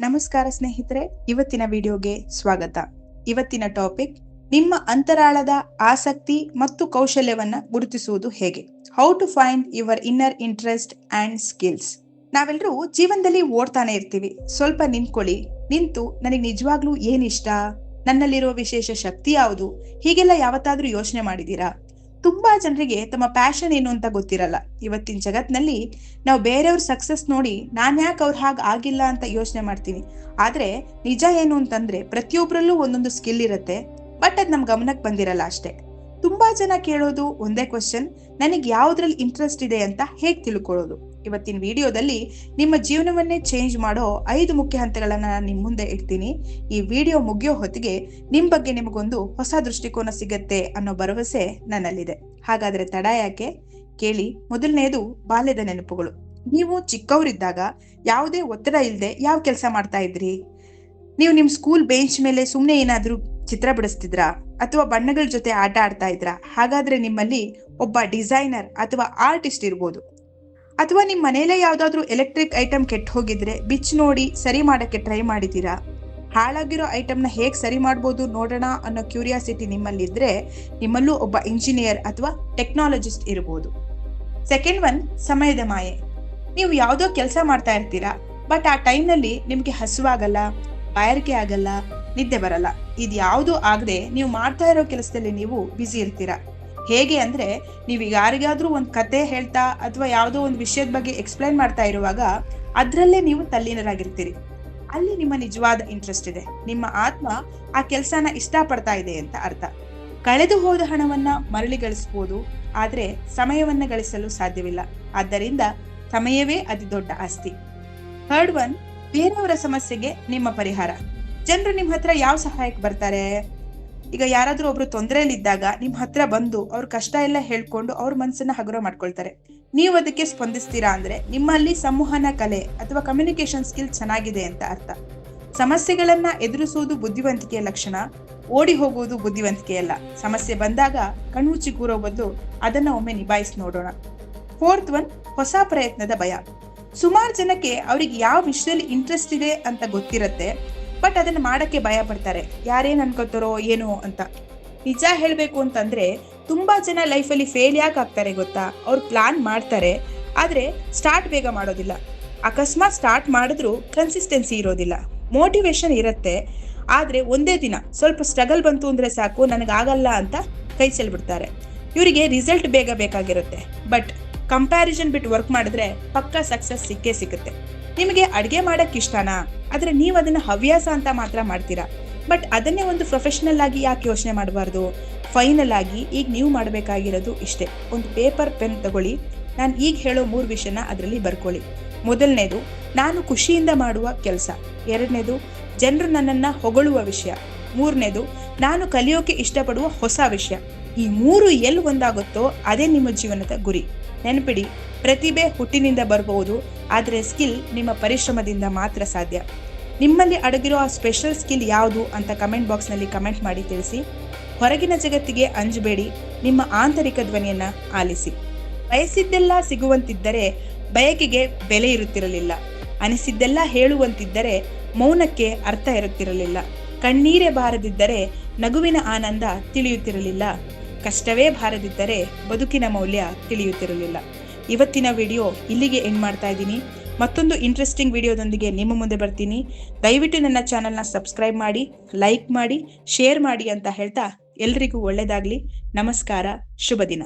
ನಮಸ್ಕಾರ ಸ್ನೇಹಿತರೆ, ಇವತ್ತಿನ ವಿಡಿಯೋಗೆ ಸ್ವಾಗತ. ಇವತ್ತಿನ ಟಾಪಿಕ್ ನಿಮ್ಮ ಅಂತರಾಳದ ಆಸಕ್ತಿ ಮತ್ತು ಕೌಶಲ್ಯವನ್ನ ಗುರುತಿಸುವುದು ಹೇಗೆ. How to find your inner interest and skills. ನಾವೆಲ್ಲರೂ ಜೀವನದಲ್ಲಿ ಓಡ್ತಾನೆ ಇರ್ತೀವಿ. ಸ್ವಲ್ಪ ನಿಂತು ನನಗೆ ನಿಜವಾಗ್ಲೂ ಏನಿಷ್ಟ, ನನ್ನಲ್ಲಿರೋ ವಿಶೇಷ ಶಕ್ತಿ ಯಾವುದು, ಹೀಗೆಲ್ಲ ಯಾವತ್ತಾದ್ರೂ ಯೋಚನೆ ಮಾಡಿದೀರಾ? ತುಂಬಾ ಜನರಿಗೆ ತಮ್ಮ ಪ್ಯಾಷನ್ ಏನು ಅಂತ ಗೊತ್ತಿರಲ್ಲ. ಇವತ್ತಿನ ಜಗತ್ನಲ್ಲಿ ನಾವು ಬೇರೆಯವ್ರ ಸಕ್ಸಸ್ ನೋಡಿ ನಾನ್ ಯಾಕೆ ಅವ್ರ ಹಾಗೆ ಆಗಿಲ್ಲ ಅಂತ ಯೋಚನೆ ಮಾಡ್ತೀವಿ. ಆದ್ರೆ ನಿಜ ಏನು ಅಂತಂದ್ರೆ ಪ್ರತಿಯೊಬ್ಬರಲ್ಲೂ ಒಂದೊಂದು ಸ್ಕಿಲ್ ಇರುತ್ತೆ, ಬಟ್ ಅದ್ ನಮ್ ಗಮನಕ್ಕೆ ಬಂದಿರಲ್ಲ ಅಷ್ಟೇ. ತುಂಬಾ ಜನ ಕೇಳೋದು ಒಂದೇ ಕ್ವಶನ್, ನನಗೆ ಯಾವ್ದ್ರಲ್ಲಿ ಇಂಟ್ರೆಸ್ಟ್ ಇದೆ ಅಂತ ಹೇಗ್ ತಿಳ್ಕೊಳ್ಳೋದು. ಇವತ್ತಿನ ವಿಡಿಯೋದಲ್ಲಿ ನಿಮ್ಮ ಜೀವನವನ್ನೇ ಚೇಂಜ್ ಮಾಡೋ 5 ಮುಖ್ಯ ಹಂತಗಳನ್ನ ನಾನು ನಿಮ್ ಮುಂದೆ ಇಡ್ತೀನಿ. ಈ ವಿಡಿಯೋ ಮುಗಿಯೋ ಹೊತ್ತಿಗೆ ನಿಮ್ ಬಗ್ಗೆ ನಿಮಗೊಂದು ಹೊಸ ದೃಷ್ಟಿಕೋನ ಸಿಗತ್ತೆ ಅನ್ನೋ ಭರವಸೆ ನನ್ನಲ್ಲಿದೆ. ಹಾಗಾದ್ರೆ ತಡ ಯಾಕೆ, ಕೇಳಿ. ಮೊದಲನೇದು ಬಾಲ್ಯದ ನೆನಪುಗಳು. ನೀವು ಚಿಕ್ಕವರಿದ್ದಾಗ ಯಾವುದೇ ಒತ್ತಡ ಇಲ್ಲದೆ ಯಾವ ಕೆಲಸ ಮಾಡ್ತಾ ಇದ್ರಿ? ನೀವು ನಿಮ್ ಸ್ಕೂಲ್ ಬೆಂಚ್ ಮೇಲೆ ಸುಮ್ನೆ ಏನಾದ್ರೂ ಚಿತ್ರ ಬಿಡಿಸ್ತಿದ್ರಾ ಅಥವಾ ಬಣ್ಣಗಳ ಜೊತೆ ಆಟ ಆಡ್ತಾ ಇದ್ರಾ? ಹಾಗಾದ್ರೆ ನಿಮ್ಮಲ್ಲಿ ಒಬ್ಬ ಡಿಸೈನರ್ ಅಥವಾ ಆರ್ಟಿಸ್ಟ್ ಇರ್ಬೋದು. ಅಥವಾ ನಿಮ್ ಮನೇಲೆ ಯಾವ್ದಾದ್ರು ಎಲೆಕ್ಟ್ರಿಕ್ ಐಟಮ್ ಕೆಟ್ಟ ಹೋಗಿದ್ರೆ ಬಿಚ್ ನೋಡಿ ಸರಿ ಮಾಡಕ್ಕೆ ಟ್ರೈ ಮಾಡಿದೀರಾ? ಹಾಳಾಗಿರೋ ಐಟಮ್ನ ಹೇಗ್ ಸರಿ ಮಾಡ್ಬೋದು ನೋಡೋಣ ಅನ್ನೋ ಕ್ಯೂರಿಯಾಸಿಟಿ ನಿಮ್ಮಲ್ಲಿದ್ರೆ ನಿಮ್ಮಲ್ಲೂ ಒಬ್ಬ ಇಂಜಿನಿಯರ್ ಅಥವಾ ಟೆಕ್ನಾಲಜಿಸ್ಟ್ ಇರ್ಬೋದು. ಸೆಕೆಂಡ್ ಒನ್, ಸಮಯದ ಮಾಯೆ. ನೀವು ಯಾವುದೋ ಕೆಲಸ ಮಾಡ್ತಾ ಇರ್ತೀರಾ, ಬಟ್ ಆ ಟೈಮ್ನಲ್ಲಿ ನಿಮ್ಗೆ ಹಸುವಾಗಲ್ಲ, ಬಾಯಾರಿಕೆ ಆಗಲ್ಲ, ನಿದ್ದೆ ಬರಲ್ಲ. ಇದ್ಯಾವುದೂ ಆಗದೆ ನೀವು ಮಾಡ್ತಾ ಇರೋ ಕೆಲಸದಲ್ಲಿ ನೀವು ಬ್ಯುಸಿ ಇರ್ತೀರಾ. ಹೇಗೆ ಅಂದ್ರೆ, ನೀವು ಯಾರಿಗಾದ್ರೂ ಒಂದು ಕತೆ ಹೇಳ್ತಾ ಅಥವಾ ಯಾವುದೋ ಒಂದು ವಿಷಯದ ಬಗ್ಗೆ ಎಕ್ಸ್ಪ್ಲೈನ್ ಮಾಡ್ತಾ ಇರುವಾಗ ಅದ್ರಲ್ಲೇ ನೀವು ತಲ್ಲೀನರಾಗಿರ್ತೀರಿ. ಅಲ್ಲಿ ನಿಮ್ಮ ನಿಜವಾದ ಇಂಟ್ರೆಸ್ಟ್ ಇದೆ. ನಿಮ್ಮ ಆತ್ಮ ಆ ಕೆಲಸನ ಇಷ್ಟಪಡ್ತಾ ಇದೆ ಅಂತ ಅರ್ಥ. ಕಳೆದು ಹೋದ ಹಣವನ್ನ ಮರಳಿ ಗಳಿಸಬಹುದು, ಆದ್ರೆ ಸಮಯವನ್ನ ಗಳಿಸಲು ಸಾಧ್ಯವಿಲ್ಲ. ಆದ್ದರಿಂದ ಸಮಯವೇ ಅತಿ ದೊಡ್ಡ ಆಸ್ತಿ. ಥರ್ಡ್ ಒನ್, ಬೇರೆಯವರ ಸಮಸ್ಯೆಗೆ ನಿಮ್ಮ ಪರಿಹಾರ. ಜನರು ನಿಮ್ ಹತ್ರ ಯಾವ ಸಹಾಯಕ್ಕೆ ಬರ್ತಾರೆ? ಈಗ ಯಾರಾದ್ರೂ ಒಬ್ರು ತೊಂದರೆಯಲ್ಲಿದ್ದಾಗ ನಿಮ್ ಹತ್ರ ಬಂದು ಅವ್ರ ಕಷ್ಟ ಎಲ್ಲ ಹೇಳ್ಕೊಂಡು ಅವ್ರ ಮನಸ್ಸನ್ನ ಹಗುರ ಮಾಡ್ಕೊಳ್ತಾರೆ. ನೀವು ಅದಕ್ಕೆ ಸ್ಪಂದಿಸ್ತೀರಾ ಅಂದ್ರೆ ನಿಮ್ಮಲ್ಲಿ ಸಂವಹನ ಕಲೆ ಅಥವಾ ಕಮ್ಯುನಿಕೇಶನ್ ಸ್ಕಿಲ್ ಚೆನ್ನಾಗಿದೆ ಅಂತ ಅರ್ಥ. ಸಮಸ್ಯೆಗಳನ್ನ ಎದುರಿಸುವುದು ಬುದ್ಧಿವಂತಿಕೆಯ ಲಕ್ಷಣ, ಓಡಿ ಹೋಗುವುದು ಬುದ್ಧಿವಂತಿಕೆಯಲ್ಲ. ಸಮಸ್ಯೆ ಬಂದಾಗ ಕಣ್ಮುಚ್ಚಿ ಕೂರೋ ಬದಲು ಅದನ್ನ ಒಮ್ಮೆ ನಿಭಾಯಿಸಿ ನೋಡೋಣ. ಫೋರ್ತ್ ಒನ್, ಹೊಸ ಪ್ರಯತ್ನದ ಭಯ. ಸುಮಾರು ಜನಕ್ಕೆ ಅವ್ರಿಗೆ ಯಾವ ವಿಷಯದಲ್ಲಿ ಇಂಟ್ರೆಸ್ಟ್ ಇದೆ ಅಂತ ಗೊತ್ತಿರತ್ತೆ, ಬಟ್ ಅದನ್ನ ಮಾಡಕ್ಕೆ ಭಯ ಪಡ್ತಾರೆ. ಯಾರೇನ್ ಅನ್ಕೋತಾರೋ ಏನೋ ಅಂತ. ನಿಜ ಹೇಳ್ಬೇಕು ಅಂತಂದ್ರೆ ತುಂಬಾ ಜನ ಲೈಫಲ್ಲಿ ಫೇಲ್ ಯಾಕೆ ಆಗ್ತಾರೆ ಗೊತ್ತಾ? ಅವ್ರು ಪ್ಲಾನ್ ಮಾಡ್ತಾರೆ, ಆದ್ರೆ ಸ್ಟಾರ್ಟ್ ಬೇಗ ಮಾಡೋದಿಲ್ಲ. ಅಕಸ್ಮಾತ್ ಸ್ಟಾರ್ಟ್ ಮಾಡಿದ್ರು ಕನ್ಸಿಸ್ಟೆನ್ಸಿ ಇರೋದಿಲ್ಲ. ಮೋಟಿವೇಶನ್ ಇರುತ್ತೆ, ಆದ್ರೆ ಒಂದೇ ದಿನ ಸ್ವಲ್ಪ ಸ್ಟ್ರಗಲ್ ಬಂತು ಅಂದ್ರೆ ಸಾಕು, ನನಗಾಗಲ್ಲ ಅಂತ ಕೈ ಚೆಲ್ಬಿಡ್ತಾರೆ. ಇವರಿಗೆ ರಿಸಲ್ಟ್ ಬೇಗ ಬೇಕಾಗಿರುತ್ತೆ, ಬಟ್ ಕಂಪ್ಯಾರಿಸನ್ ಬಿಟ್ಟು ವರ್ಕ್ ಮಾಡಿದ್ರೆ ಪಕ್ಕಾ ಸಕ್ಸಸ್ ಸಿಕ್ಕೇ ಸಿಗುತ್ತೆ. ನಿಮಗೆ ಅಡ್ಗೆ ಮಾಡಕ್ ಇಷ್ಟನಾ? ಆದ್ರೆ ನೀವು ಅದನ್ನ ಹವ್ಯಾಸ ಅಂತ ಮಾತ್ರ ಮಾಡ್ತೀರಾ, ಬಟ್ ಅದನ್ನೇ ಒಂದು ಪ್ರೊಫೆಷನಲ್ ಆಗಿ ಯಾಕೆ ಯೋಚನೆ ಮಾಡಬಾರ್ದು? ಫೈನಲ್ ಆಗಿ ಈಗ ನೀವು ಮಾಡಬೇಕಾಗಿರೋದು ಇಷ್ಟೇ. ಒಂದು ಪೇಪರ್ ಪೆನ್ ತಗೊಳ್ಳಿ. ನಾನು ಈಗ ಹೇಳೋ 3 ವಿಷಯನ ಅದರಲ್ಲಿ ಬರ್ಕೊಳ್ಳಿ. ಮೊದಲನೇದು, ನಾನು ಖುಷಿಯಿಂದ ಮಾಡುವ ಕೆಲಸ. ಎರಡನೇದು, ಜನರು ನನ್ನನ್ನ ಹೊಗಳುವ ವಿಷಯ. ಮೂರನೇದು, ನಾನು ಕಲಿಯೋಕೆ ಇಷ್ಟಪಡುವ ಹೊಸ ವಿಷಯ. ಈ 3 ಎಲ್ಲಿ ಒಂದಾಗುತ್ತೋ ಅದೇ ನಿಮ್ಮ ಜೀವನದ ಗುರಿ. ನೆನಪಿಡಿ, ಪ್ರತಿಭೆ ಹುಟ್ಟಿನಿಂದ ಬರಬಹುದು, ಆದ್ರೆ ಸ್ಕಿಲ್ ನಿಮ್ಮ ಪರಿಶ್ರಮದಿಂದ ಮಾತ್ರ ಸಾಧ್ಯ. ನಿಮ್ಮಲ್ಲಿ ಅಡಗಿರೋ ಆ ಸ್ಪೆಷಲ್ ಸ್ಕಿಲ್ ಯಾವುದು ಅಂತ ಕಮೆಂಟ್ ಬಾಕ್ಸ್ ನಲ್ಲಿ ಕಮೆಂಟ್ ಮಾಡಿ ತಿಳಿಸಿ. ಹೊರಗಿನ ಜಗತ್ತಿಗೆ ಅಂಜಬೇಡಿ, ನಿಮ್ಮ ಆಂತರಿಕ ಧ್ವನಿಯನ್ನ ಆಲಿಸಿ. ಬಯಸಿದ್ದೆಲ್ಲ ಸಿಗುವಂತಿದ್ದರೆ ಬಯಕೆಗೆ ಬೆಲೆ ಇರುತ್ತಿರಲಿಲ್ಲ. ಅನಿಸಿದ್ದೆಲ್ಲ ಹೇಳುವಂತಿದ್ದರೆ ಮೌನಕ್ಕೆ ಅರ್ಥ ಇರುತ್ತಿರಲಿಲ್ಲ. ಕಣ್ಣೀರೇ ಬಾರದಿದ್ದರೆ ನಗುವಿನ ಆನಂದ ತಿಳಿಯುತ್ತಿರಲಿಲ್ಲ. ಕಷ್ಟವೇ ಬಾರದಿದ್ದರೆ ಬದುಕಿನ ಮೌಲ್ಯ ತಿಳಿಯುತ್ತಿರಲಿಲ್ಲ. ಇವತ್ತಿನ ವಿಡಿಯೋ ಇಲ್ಲಿಗೆ ಎಂಡ್ ಮಾಡ್ತಾ ಇದ್ದೀನಿ. ಮತ್ತೊಂದು ಇಂಟ್ರೆಸ್ಟಿಂಗ್ ವಿಡಿಯೋದೊಂದಿಗೆ ನಿಮ್ಮ ಮುಂದೆ ಬರ್ತೀನಿ. ದಯವಿಟ್ಟು ನನ್ನ ಚಾನಲ್ನ ಸಬ್ಸ್ಕ್ರೈಬ್ ಮಾಡಿ, ಲೈಕ್ ಮಾಡಿ, ಶೇರ್ ಮಾಡಿ ಅಂತ ಹೇಳ್ತಾ ಎಲ್ರಿಗೂ ಒಳ್ಳೆಯದಾಗಲಿ. ನಮಸ್ಕಾರ, ಶುಭ ದಿನ.